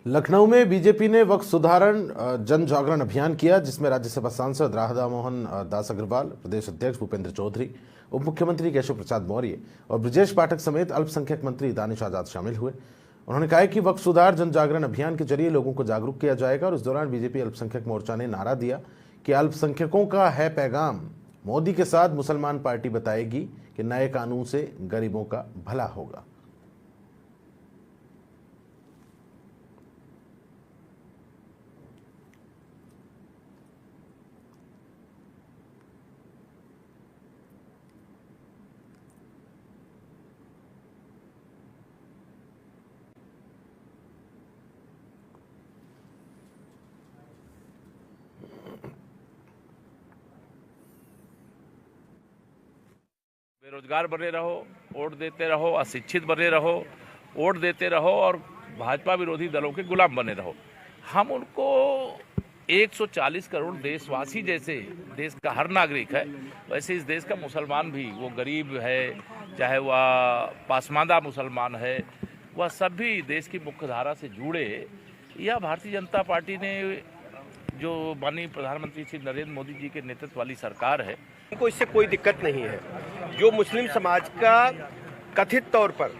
लखनऊ में बीजेपी ने वक्फ सुधारण जन जागरण अभियान किया, जिसमें राज्यसभा सांसद राधा मोहन दास अग्रवाल, प्रदेश अध्यक्ष भूपेंद्र चौधरी, उप मुख्यमंत्री केशव प्रसाद मौर्य और ब्रजेश पाठक समेत अल्पसंख्यक मंत्री दानिश आजाद शामिल हुए। उन्होंने कहा कि वक्फ सुधार जन जागरण अभियान के जरिए लोगों को जागरूक किया जाएगा और इस दौरान बीजेपी अल्पसंख्यक मोर्चा ने नारा दिया कि अल्पसंख्यकों का है पैगाम, मोदी के साथ मुसलमान पार्टी बताएगी कि नए कानून से गरीबों का भला होगा। बेरोजगार बने रहो, वोट देते रहो, अशिक्षित बने रहो, वोट देते रहो और भाजपा विरोधी दलों के गुलाम बने रहो। हम उनको 140 करोड़ देशवासी जैसे देश का हर नागरिक है, वैसे इस देश का मुसलमान भी, वो गरीब है चाहे वह पासमानदा मुसलमान है, वह सभी देश की मुख्य धारा से जुड़े। यह भारतीय जनता पार्टी ने जो माननीय प्रधानमंत्री श्री नरेंद्र मोदी जी के नेतृत्व वाली सरकार है, उनको इससे कोई दिक्कत नहीं है। जो मुस्लिम समाज का कथित तौर पर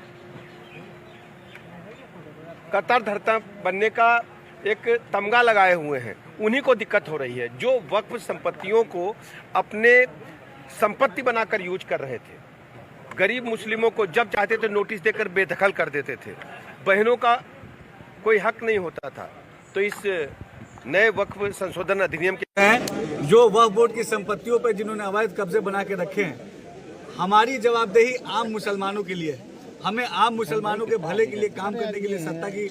कतर धरता बनने का एक तमगा लगाए हुए हैं, उन्हीं को दिक्कत हो रही है। जो वक्फ संपत्तियों को अपने संपत्ति बनाकर यूज कर रहे थे, गरीब मुस्लिमों को जब चाहते थे नोटिस देकर बेदखल कर देते थे, बहनों का कोई हक नहीं होता था। तो इस नए वक्फ संशोधन अधिनियम के जो वक्फ बोर्ड की संपत्तियों पर जिन्होंने अवैध कब्जे बना के रखे हैं, हमारी जवाबदेही आम मुसलमानों के लिए, हमें आम मुसलमानों के भले के लिए काम करने के लिए सत्ता की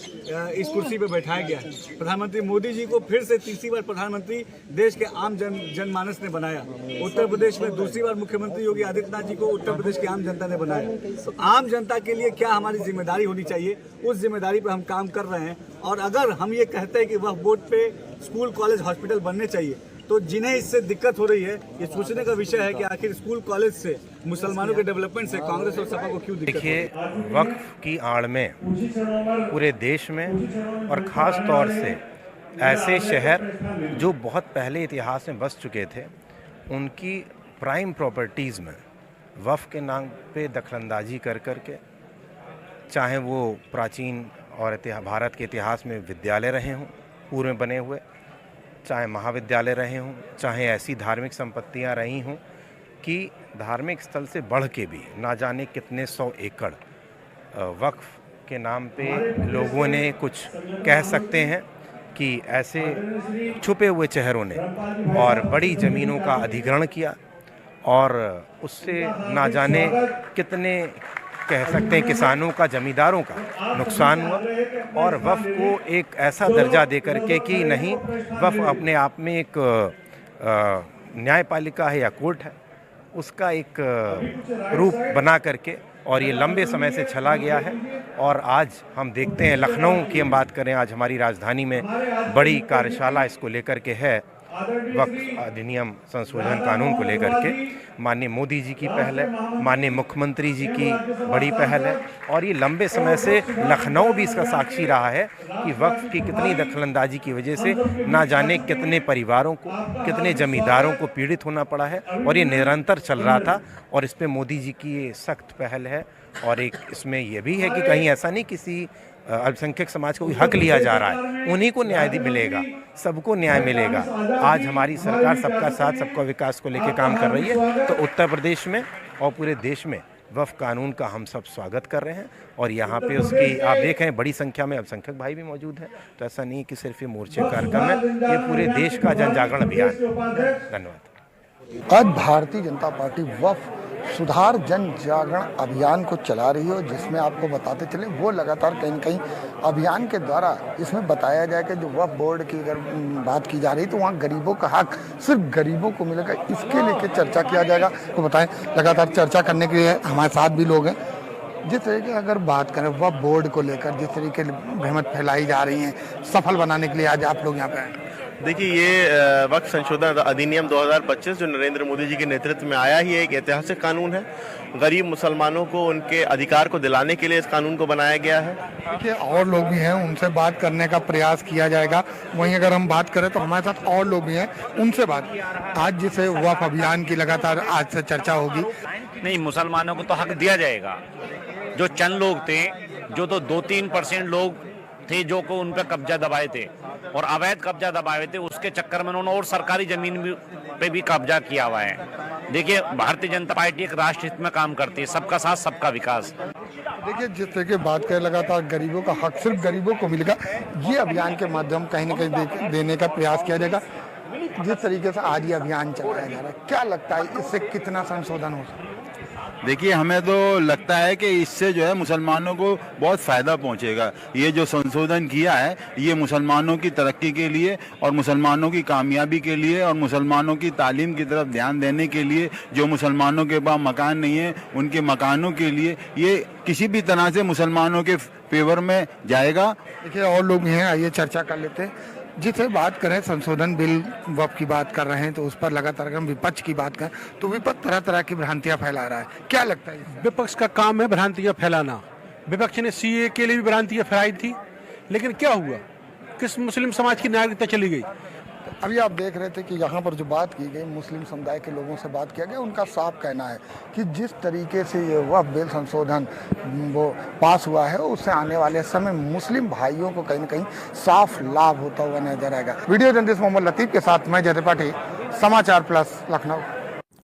इस कुर्सी पर बैठाया गया है। प्रधानमंत्री मोदी जी को फिर से तीसरी बार प्रधानमंत्री देश के आम जनमानस ने बनाया। उत्तर प्रदेश में दूसरी बार मुख्यमंत्री योगी आदित्यनाथ जी को उत्तर प्रदेश की आम जनता ने बनाया। तो आम जनता के लिए क्या हमारी जिम्मेदारी होनी चाहिए, उस जिम्मेदारी पर हम काम कर रहे हैं। और अगर हम ये कहते हैं कि वक्फ बोर्ड पे स्कूल, कॉलेज, हॉस्पिटल बनने चाहिए, तो जिन्हें इससे दिक्कत हो रही है, ये सोचने का विषय है कि आखिर स्कूल कॉलेज से मुसलमानों के डेवलपमेंट से कांग्रेस और सपा को क्यों दिक्कत। देखिए, वक्फ की आड़ में पूरे देश में और ख़ास तौर से ऐसे शहर जो बहुत पहले इतिहास में बस चुके थे, उनकी प्राइम प्रॉपर्टीज़ में वक्फ के नाम पे दखलंदाजी कर के, चाहे वो प्राचीन और भारत के इतिहास में विद्यालय रहे हों पूर्व में बने हुए, चाहे महाविद्यालय रहे हों, चाहे ऐसी धार्मिक संपत्तियां रही हों कि धार्मिक स्थल से बढ़ के भी ना जाने कितने 100 एकड़ वक्फ के नाम पे लोगों ने कुछ कह सकते हैं कि ऐसे छुपे हुए चेहरों ने और बड़ी ज़मीनों का अधिग्रहण किया और उससे ना जाने कितने कह सकते हैं किसानों का, जमींदारों का नुकसान हुआ। और वक्फ को एक ऐसा दर्जा दे करके कि नहीं, वक्फ अपने आप में एक न्यायपालिका है या कोर्ट है, उसका एक रूप बना करके, और ये लंबे समय से चला गया है। और आज हम देखते हैं, लखनऊ की हम बात करें, आज हमारी राजधानी में बड़ी कार्यशाला इसको लेकर के है, वक्फ अधिनियम संशोधन कानून को लेकर के। माननीय मोदी जी की पहल है, माननीय मुख्यमंत्री जी की बड़ी पहल है, और ये लंबे समय से लखनऊ भी इसका साक्षी रहा है कि वक्फ की कितनी दखलंदाजी की वजह से ना जाने कितने परिवारों को, कितने जमींदारों को पीड़ित होना पड़ा है, और ये निरंतर चल रहा था। और इस पे मोदी जी की ये सख्त पहल है। और एक इसमें यह भी है कि कहीं ऐसा नहीं किसी अल्पसंख्यक समाज को कोई हक लिया जा रहा है, उन्हीं को न्याय मिलेगा, सबको न्याय मिलेगा। आज हमारी सरकार सबका साथ, सबका विकास को लेकर काम कर रही है। तो उत्तर प्रदेश में और पूरे देश में वक्फ कानून का हम सब स्वागत कर रहे हैं। और यहाँ पे उसकी आप देख रहे हैं बड़ी संख्या में अल्पसंख्यक भाई भी मौजूद हैं। तो ऐसा नहीं कि सिर्फ ये मोर्चे कार्यक्रम है, ये पूरे देश का जन जागरण अभियान। धन्यवाद। आज भारतीय जनता पार्टी वक्फ सुधार जन जागरण अभियान को चला रही है, जिसमें आपको बताते चले वो लगातार कहीं न कहीं अभियान के द्वारा इसमें बताया जाए कि जो वक्फ बोर्ड की अगर बात की जा रही तो वहाँ गरीबों का हक सिर्फ गरीबों को मिलेगा, इसके लेके चर्चा किया जाएगा। तो बताएं, लगातार चर्चा करने के लिए हमारे साथ भी लोग हैं। जिस तरीके अगर बात करें वक्फ बोर्ड को लेकर, जिस तरीके भ्रमत फैलाई जा रही हैं, सफल बनाने के लिए आज आप लोग यहाँ पे आए। देखिए, ये वक्फ संशोधन अधिनियम 2025 जो नरेंद्र मोदी जी के नेतृत्व में आया ही एक ऐतिहासिक कानून है। गरीब मुसलमानों को उनके अधिकार को दिलाने के लिए इस कानून को बनाया गया है। देखिए, और लोग भी हैं, उनसे बात करने का प्रयास किया जाएगा। वहीं अगर हम बात करें तो हमारे साथ और लोग भी हैं, उनसे बात। आज जिसे वक्फ अभियान की लगातार आज से चर्चा होगी। नहीं, मुसलमानों को तो हक दिया जाएगा। जो चंद लोग थे, जो तो 2-3% लोग थे जो को उन पर कब्जा दबाए थे और अवैध कब्जा दबाए थे, उसके चक्कर में उन्होंने और सरकारी जमीन पे भी कब्जा किया हुआ है। देखिए, भारतीय जनता पार्टी एक राष्ट्र हित में काम करती है, सबका साथ सबका विकास। देखिए, जिस तरह की बात करें, लगातार गरीबों का हक सिर्फ गरीबों को मिलेगा, ये अभियान के माध्यम कहीं न कहीं देने का प्रयास किया जाएगा। जिस तरीके से आज ये अभियान चलाया जा रहा है, क्या लगता है इससे कितना संशोधन हो सकता है? देखिए, हमें तो लगता है कि इससे जो है मुसलमानों को बहुत फ़ायदा पहुंचेगा। ये जो संशोधन किया है, ये मुसलमानों की तरक्की के लिए और मुसलमानों की कामयाबी के लिए और मुसलमानों की तालीम की तरफ ध्यान देने के लिए, जो मुसलमानों के पास मकान नहीं है उनके मकानों के लिए, ये किसी भी तरह से मुसलमानों के फेवर में जाएगा। देखिए, और लोग भी हैं, आइए चर्चा कर लेते हैं। जिसे बात करें, संशोधन बिल वक्फ की बात कर रहे हैं, तो उस पर लगातार हम विपक्ष की बात करें तो विपक्ष तरह तरह की भ्रांतियां फैला रहा है। क्या लगता है? विपक्ष का काम है भ्रांतियां फैलाना। विपक्ष ने सीए के लिए भी भ्रांतियां फैलाई थी, लेकिन क्या हुआ? किस मुस्लिम समाज की नागरिकता चली गई। अभी आप देख रहे थे कि यहाँ पर जो बात की गई, मुस्लिम समुदाय के लोगों से बात किया गया, उनका साफ कहना है कि जिस तरीके से ये वक्फ बिल संशोधन वो पास हुआ है, उससे आने वाले समय मुस्लिम भाइयों को कहीं न कहीं साफ लाभ होता हुआ नजर आएगा। वीडियो जर्नलिस्ट मोहम्मद लतीफ के साथ मैं जय त्रिपाठी, समाचार प्लस, लखनऊ।